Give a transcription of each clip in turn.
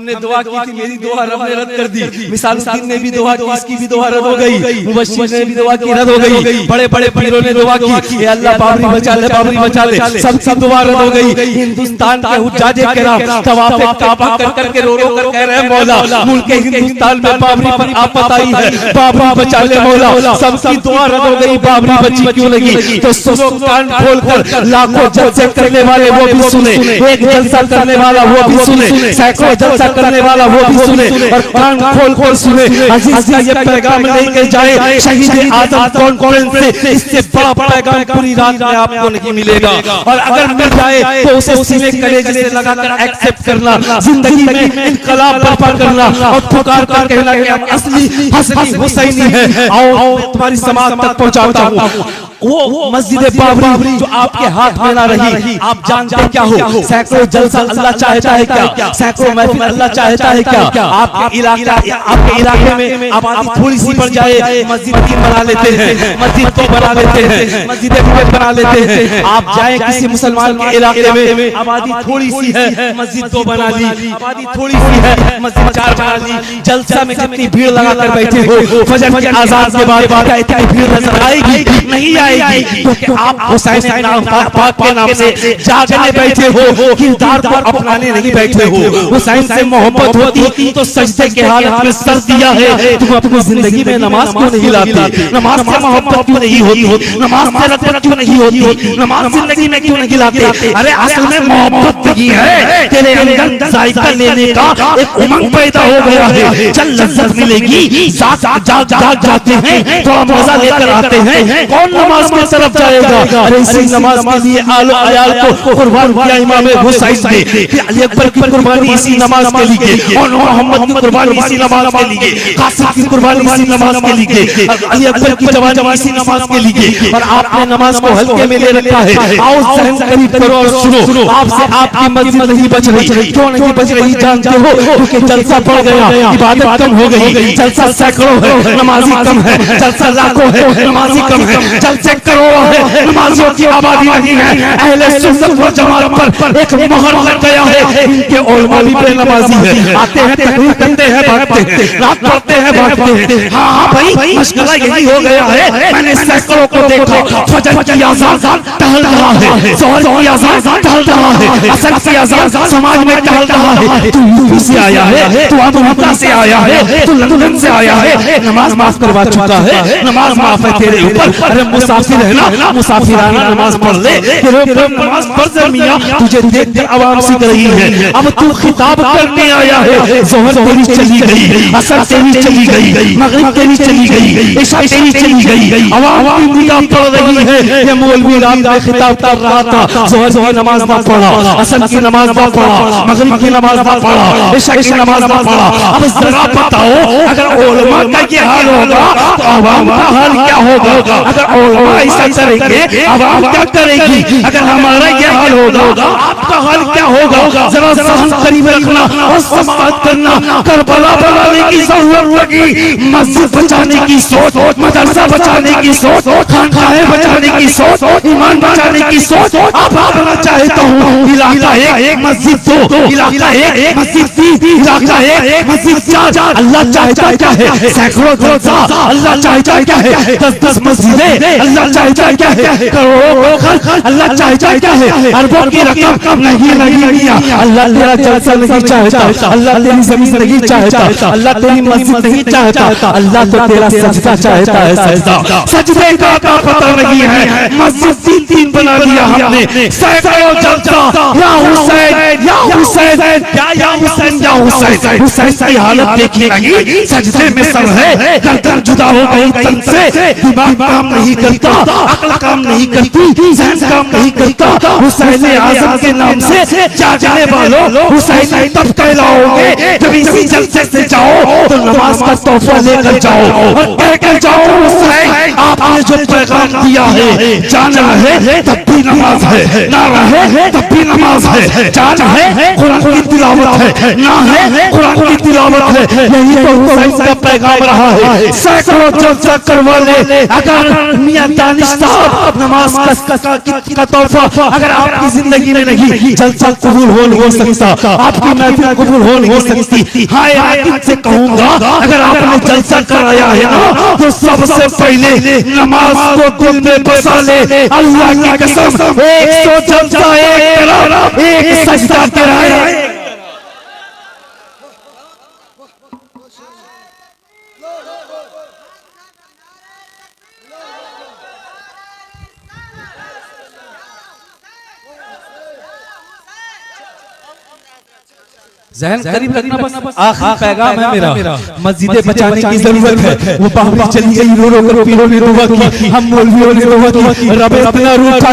हमने दुआ की थी, मेरी दुआ रब ने रद्द कर दी। मिसालुद्दीन ने भी दुआ की, इसकी भी दुआ रद्द हो गई। मुबश्शिर ने भी दुआ की, रद्द हो गई। बड़े बड़े पीरों ने दुआ की, ये अल्लाह बाबरी बचा ले, बाबरी बचा ले, सबकी दुआ रद्द हो गई। हिंदुस्तान के हुज्जाजे किराम तवाफ काबा कर करके रो रो कर कह रहे हैं मौला मुल्क हिंदुस्तान में बाबरी पर आफत आई है, बाबरी बचा ले मौला। सबकी दुआ रद्द हो गई, बाबरी बची क्यों लगी? तो सुनो, कान खोल कर, लाखों जलसे करने वाले वो भी सुने, एक जलसा करने वाला वो भी सुने, सैकड़ों जलसा करने वाला वो भी सुने, और कान खोल कर सुने। अजीज का ये पैगाम लेके जाए शहीद आजम कॉन्फ्रेंस से, इससे बड़ा पैगाम पूरी रात में आपको नहीं मिलेगा। और अगर मिल जाए तो उसे सीने कलेजे से लगाकर एक्सेप्ट करना, जिंदगी में इनकलाब बर्पा करना और पुकार कर कहना कि हम असली हसनी हुसैनी है। आओ तुम्हारी समाज तक पहुंचाता हूँ। वो मस्जिद बाबरी जो आपके हाथ में ना रही, आप जानते क्या हो? सैकड़ों जलसा अल्लाह चाहता है क्या? सैकड़ों महफिल अल्लाह चाहता है क्या? आपके इलाके में आबादी थोड़ी सी बढ़ जाए, मस्जिद 3 बना लेते हैं, मस्जिद 2 बना लेते हैं, मस्जिदें बना लेते हैं। आप जाए किसी मुसलमान के इलाके में, आबादी थोड़ी सी है, मस्जिद 2 बना ली, आबादी थोड़ी सी है, मस्जिद 4 बना ली। जलसा में कितनी भीड़ लगाकर बैठे हो, फजर की आजान के बाद इतनी भीड़ नजर आएगी? नहीं आएगी, क्योंकि आप हुसैन पाक के नाम से जागने बैठे हो, किरदार को अपनाने नहीं बैठे हो। हुसैन से मोहब्बत होती तो सजदे के हालत में सर दिया है। तुम अपनी जिंदगी में नमाज क्यों नहीं लाते? नमाज से मोहब्बत क्यों नहीं होती? नमाज से रगबत क्यों नहीं होती? नमाज जिंदगी में क्यों नहीं लाते? अरे असल में मोहब्बत की है, तेरे अंदर जायका लेने का एक उमंग पैदा हो गया है। चल लज्जत मिलेगी, जाग जाते हैं, थोड़ा मजा लेकर आते हैं। कौन नमाज की तरफ जाएगा? अरे इसी नमाज के लिए आलो अयाल को कुर्बान किया इमाम हुसैन ने। अली अकबर की कुर्बानी इसी नमाज के लिए, और मोहम्मद की कुर्बानी इसी नमाज के लिए, कासिम की कुर्बानी इसी नमाज के लिए, अली अकबर की जवानी इसी नमाज के लिए। और आपने नमाज को हल्के में ले रखा है। आओ सहन करीब करो और सुनो, आपसे आपकी मस्जिद नहीं बच रही। क्यों नहीं बच रही जानते हो? क्योंकि जलसा बढ़ गया, इबादत कम हो गई। जलसा सैकड़ों है, नमाजी कम है। जलसा लाखों है, नमाजी कम है। जलसे करोड़ों है, नमाजियों की आबादी नहीं है। अहले सुन्नत व जमात पर एक मोहर लग गया है। इनके उलमा भी बेनमाजी है, आते हैं तकरीर करते हैं, भागते हैं, रात पढ़ते हैं, भागते हैं। हाँ भाई, मशगला यही हो गया है। मैंने सैकड़ों को देखा, फजर की अज़ान टहल रहा है, ज़ोहर की अज़ान टहल रहा है, असर की अज़ान समाज में टहल रहा है। तू यूपी से आया है, तू अमेरिका से आया है, तू लंदन से आया है, नमाज माफ करवा चुका है, नमाज माफ है तेरे ऊपर। अरे मुसाफिर है ना, मुसाफिराना नमाज पढ़ ले, तेरे ऊपर नमाज फर्ज है मियां। तुझे देख कर आवाम सीख रही है, अब तू खिताब करने आया है। ज़ोहर तेरी चली गई, असर तेरी चली गई, मगरिब तेरी चली गई, इशा तेरी चली गई, आवाम की निगाह पड़ रही है। ये मौलवी रात में खिताब कर रहा था, ज़ोहर की नमाज ना पढ़ा, असर की नमाज ना पढ़ा, मगरिब की नमाज ना पढ़ा, इशा की नमाज ना पढ़ा। अब जरा बताओ, अगर उलमा का ये हाल होगा तो आवाम का हाल क्या होगा? अगर उलमा ऐसा करेंगे, आवाम क्या करेगी? अगर हमारा ये हाल होगा, आपका हाल क्या होगा? जरा सहन करीब रखना और समाअत करना। करबला बनाने की जरूरत लगी, मस्जिद बचाने की सोच, मदरसा बचाने की सोच, खानकाहें बचाने की सोच, ईमान बचाने की सोच। आप करना चाहता हूँ, इलाका 1 मस्जिद 2, इलाका 1 मस्जिद 3, इलाका 1 मस्जिद 4। अल्लाह चाहता क्या है? सैकड़ों जलसा। अल्लाह चाहता क्या है? 10-10 मस्जिदें। अल्लाह चाहता क्या है? करोड़ों खर्च। अल्लाह चाहता क्या है? अरबों की रकम नहीं मियां। अल्लाह तेरा जलसा नहीं चाहता, अल्लाह तेरी जमीन नहीं चाहता, अल्लाह तेरी मस्जिद नहीं चाहता, अल्लाह तो तेरा सजदा चाहता है। सजदा सजदे का पता नहीं है, मस्जिद 3-3 बना दिया हमने। सैकड़ों जलसा, या हुसैन, या हुसैन, या हुसैन, या हुसैन। हुसैन की हालत देखी नहीं, सजदे में सर है, गर्दन जुदा हो गई तन से, दिमाग काम नहीं करता, अक्ल काम नहीं करती, ज़हन काम नहीं करता। हुसैन आज़म के नाम से जागने वालों, हुसैन तब कहलाओगे जब इसी जलसे से जाओ तो नमाज का तोहफा लेकर जाओ और कहकर जाओ, हुसैन आप आपने जो पैगाम दिया है, जाना है तब भी नमाज है, ना रहे तब भी नमाज है, जाना है कुरान की तिलावत है, ना है कुरान की तिलावत है। यही तो हुसैन का पैगाम रहा है। सैकड़ों जलसा करवा ले, अगर मियां दानिश साहब नमाज का तोहफा अगर आपकी जिंदगी में नहीं, जलसा कबूल हो सकता, आपकी महफिल कबूल हो नहीं सकती। हाँ, यार से कहूंगा, अगर आपने जलसा कराया है ना, तो सबसे पहले नमाज को दिल में बसा ले। अल्लाह की कसम, 100 जलसा एक सजदा तेरा है। ज़हन करीब रखना, बस आखिरी पैगाम है मेरा। मस्जिदें बचाने की जरूरत है। वो बाबरी चली गई, रो रो कर पीरों ने दुआ की, हम मौलवियों ने दुआ की। रब इतना रूठा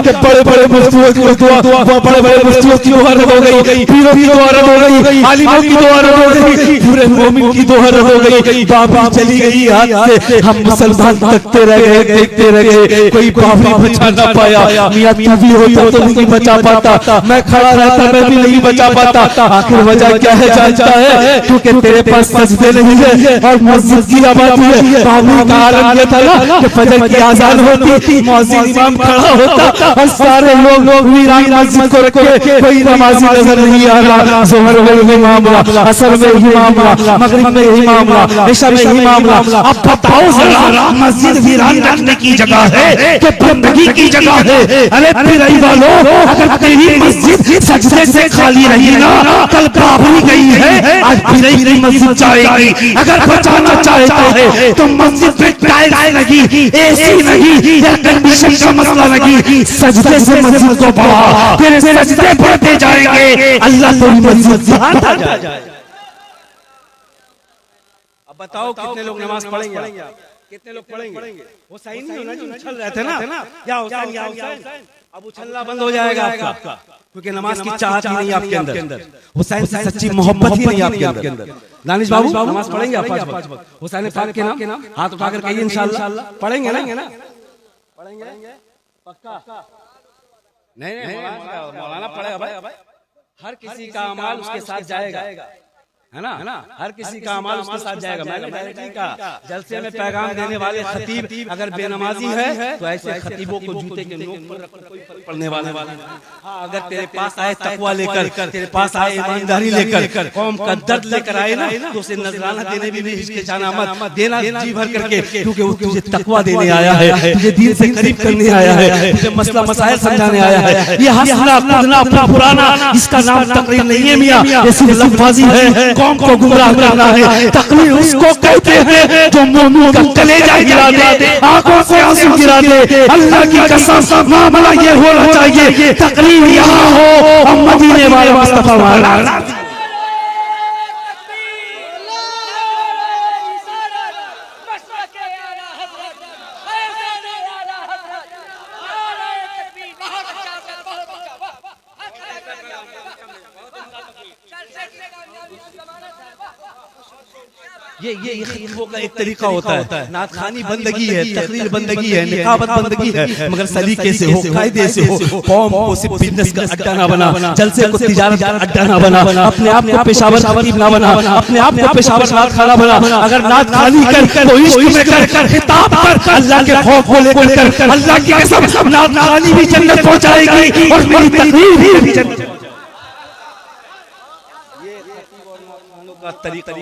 कि बड़े बड़े मुफ्तियों की दुआ, बड़े बड़े मुफ्तियों की दुआ रद्द हो गई, पीरों की दुआ रद्द हो गई, आलिमों की दुआ रद्द हो गई, पूरे मोमिन की दुआ रद्द हो गई। बाबरी चली गई हाथ से, हम मुसलमान तकते रह गए, देखते रह गए, कोई बाबरी बचा ना पाया। मियां तू भी होता तो नहीं बचा पाता, मैं खड़ा रहता मैं भी नहीं बचा पाता। आखिर वजह क्या है जानता है? क्योंकि तेरे पास सजदे नहीं है और मस्जिद की आबादी है। बाबरी का आलम ये था ना कि फजर की आजान होती, मुअज्जिन इमाम खड़ा होता और सारे लोग वीरान मस्जिद को रखे, कोई नमाजी नजर नहीं आ रहा। ज़ोहर में यही मामला, असर में यही मामला, मगरिब में यही मामला, इशा में यही मामला। अब बताओ जरा, मस्जिद वीरान रखने की जगह है कि बंदगी की जगह है? अरे फिर वालों, अगर तेरी मस्जिद सजदे से खाली रही ना, कल बाबरी गई है, आज फिर की मस्जिद जाएगी। अगर बचाना चाहता है तो मस्जिद में टाइल्स लगी, एसी नहीं, एयर कंडीशन का मसला नहीं, सजदे से मस्जिद को बढ़ा, फिर सजदे बढ़ते जाएंगे, अल्लाह तेरी मस्जिद बढ़ाता जाएगा। अब बताओ कितने लोग नमाज पढ़ेंगे? कितने लोग पढ़ेंगे? हुसैन नहीं होना जो उछल रहे थे ना, या हुसैन या हुसैन, अब उछलना बंद हो जाएगा आपका, क्योंकि नमाज की चाहत ही नहीं आपके अंदर, हुसैन से सच्ची मोहब्बत ही नहीं आपके अंदर। दानिश बाबू नमाज पढ़ेंगे आप 5 वक्त? हुसैन पाक के नाम हाथ उठाकर कहिए इंशाअल्लाह पढ़ेंगे ना? पढ़ेंगे पक्का? नहीं, मौलाना पढ़ेगा भाई। हर किसी का अमाल उसके साथ जाएगा, है ना? हर किसी का अमाल उसके साथ जाएगा। मैंने डायरेक्टली कहा, जलसे में पैगाम देने वाले खतीब अगर बेनमाजी है तो ऐसे खतीबों को जूते के नोक पर रखकर कोई फर्क पड़ने वाला नहीं। हाँ, अगर तेरे पास आए तकवा लेकर, तेरे पास आए ईमानदारी लेकर, कौम का दर्द लेकर आए ना, तो उसे नजराना देने भी हिचकिचाना मत, देना जी भर करके, क्योंकि वो तुझे तकवा देने आया है, तुझे दीन से करीब करने आया है, तुझे मसला मसाइल समझाने आया है। ये हंसना कूदना अपना पुराना, इसका नाम तकरीर नहीं है मियां, ये सिर्फ लफ्ज़बाजी है, कौम को गुमराह करना है। तकरीर उसको कहते हैं जो मोमिन का कलेजा गिरा दे, आंखों से आंसू गिरा दे। अल्लाह की कसम, मामला ये होना चाहिए, तकरीर यहाँ हो और मदीने वाले मुस्तफा वाला। ये खतीबों का एक तरीका होता है। नात खानी बंदगी है, तकरीर बंदगी है, निकाबत बंदगी है, मगर सलीके से हो, कायदे से हो। कौम को सिर्फ बिजनेस का अड्डा ना बना, जलसे को तिजारत का अड्डा ना बना, अपने आप को पेशावर खतीब ना बना, अपने आप को पेशावर नात खाना बना। अगर नात खानी कर तो इश्क में कर, खिताब कर, अल्लाह के खौफ को लेकर कर। अल्लाह की कसम, नात खानी भी जन्नत पहुंचाएगी और मेरी तकरीर भी जन्नत। ये खतीब और नात खानों का तरीका,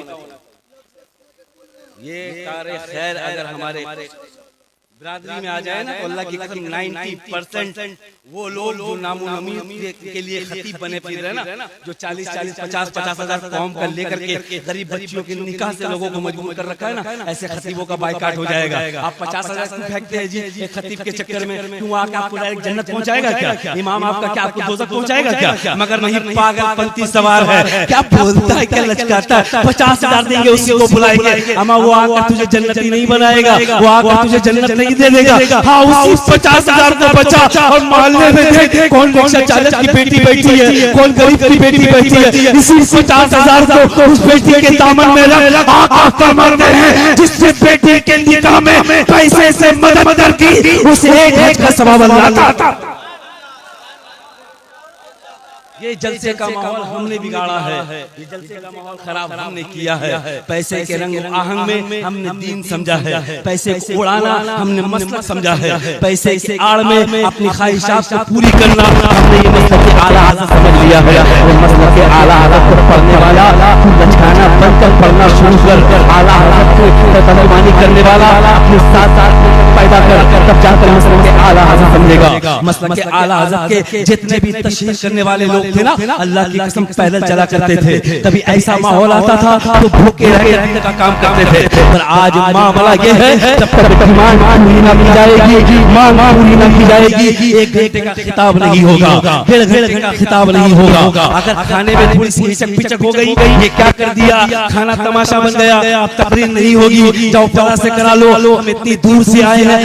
ये कार्य खैर अगर हमारे बिरादरी में आ जाए ना, तो अल्लाह की कसम 90% वो लोग जो नामुनमी के लिए खतीब बने फिर रहे ना, जो 40-40, 50-50 हजार कौम का लेकर के गरीब बच्चियों के निकाह से लोगों को मजबूर कर रखा है ना, ऐसे खतीबों का बाइकाट हो जाएगा। आप 50,000 क्यों फेंकते हैं जी एक खतीब के चक्कर में? क्यों आके आपको डायरेक्ट जन्नत पहुंचाएगा क्या? इमाम आपका क्या आपको दोज़ख पहुंचाएगा क्या? मगर नहीं, पागलपंती सवार है, क्या बोलता है, क्या लचकाता है। 50,000 देंगे, उसी को बुलाएंगे, अमा वो आकर तुझे जन्नती नहीं बनाएगा, वो आकर तुझे जन्नत नहीं नहीं दे देगा। हाँ, उसी 50,000 को बचा और मोहल्ले में देख कौन रिक्शा चालक की बेटी बैठी है, कौन गरीब की बेटी बैठी है। इसी 50,000 को उस बेटी के दामन में रख। आका फरमाते हैं जिससे बेटी के निकाह में पैसे से मदद की, उसे एक हज का सवाब अल्लाह देता। ये जलसे का माहौल हमने बिगाड़ा है, ये जलसे का माहौल खराब हमने किया है। पैसे के रंग आहंग में हमने दीन समझा है, पैसे को उड़ाना हमने मसलक समझा है, पैसे की आड़ में अपनी ख्वाहिशात को पूरी करना हमने ये मसलक के आला हज़रत समझ लिया है। वो मसलक के आला हज़रत को पढ़ने वाला लचकाना बनकर पढ़ना शुरू कर, आला हज़रत को तर्जुमानी करने वाला अपने साथ पैदा कर, तब जाकर मसलक के आला हज़रत समझेगा। मसलक के आला हज़रत के जितने भी तशरीह करने वाले लोग थे ना, अल्लाह की कसम पैदल चला करते थे। कभी ऐसा माहौल आता था तो भूखे रहने का काम करते थे। पर आज मामला ये है, जब तक ईमान पूरी ना की जाएगी, मांग पूरी ना की जाएगी, 1 घंटे का खिताब नहीं होगा, 1.5 घंटे का खिताब नहीं होगा। अगर खाने में थोड़ी सी हिचक पिचक हो गई, ये क्या कर दिया, खाना तमाशा बन गया, अब तकरीर नहीं होगी, जाओ फला से करा लो, हम इतनी दूर से आए हैं,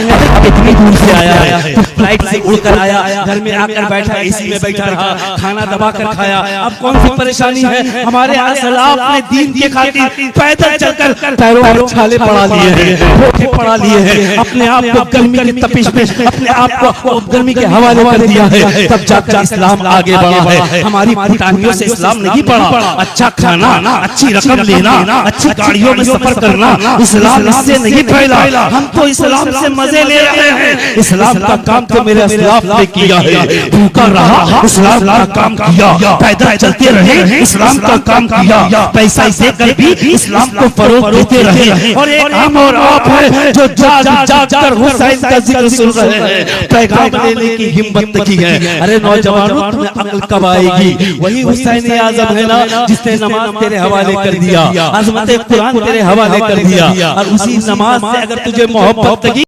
इतनी दूर से आया है, फ्लाइट से उड़कर आया, घर में आकर बैठा, एसी में बैठा रहा, खाना दबा कर खाया। अब कौन सी परेशानी है? हमारे असलाफ ने दीन के खातिर पैदल चलकर पैरों में छाले पड़ा लिए हैं, धोखे पड़ा लिए हैं, अपने आप को गर्मी की तपिश में अपने आप को गर्मी के हवाले कर दिया है। तब जाकर इस्लाम आगे बढ़ा है। हमारी फुटानियों से इस्लाम नहीं बढ़ा। अच्छा खाना, अच्छी रकम लेना, अच्छी गाड़ियों में सफर करना, इस्लाम इससे नहीं फैला। हम तो इस्लाम से मजे ले रहे हैं। इस्लाम का काम तो मेरे असलाफ ने किया है, भूखा रहा, इस्लाम का काम किया, पैदल चलते रहे, इस्लाम का काम किया, पैसा देकर भी इस्लाम को फरोग देते रहे। और एक हम और आप है जो जाग जाग कर हुसैन का जिक्र सुन रहे हैं, पैगाम लेने की हिम्मत की है। अरे नौजवानों, तुम्हें अक्ल कब आएगी? वही हुसैन आजम है ना जिसने नमाज तेरे हवाले कर दिया, अज़मत कुरान तेरे हवाले कर दिया, और उसी नमाज से अगर तुझे मोहब्बत लगी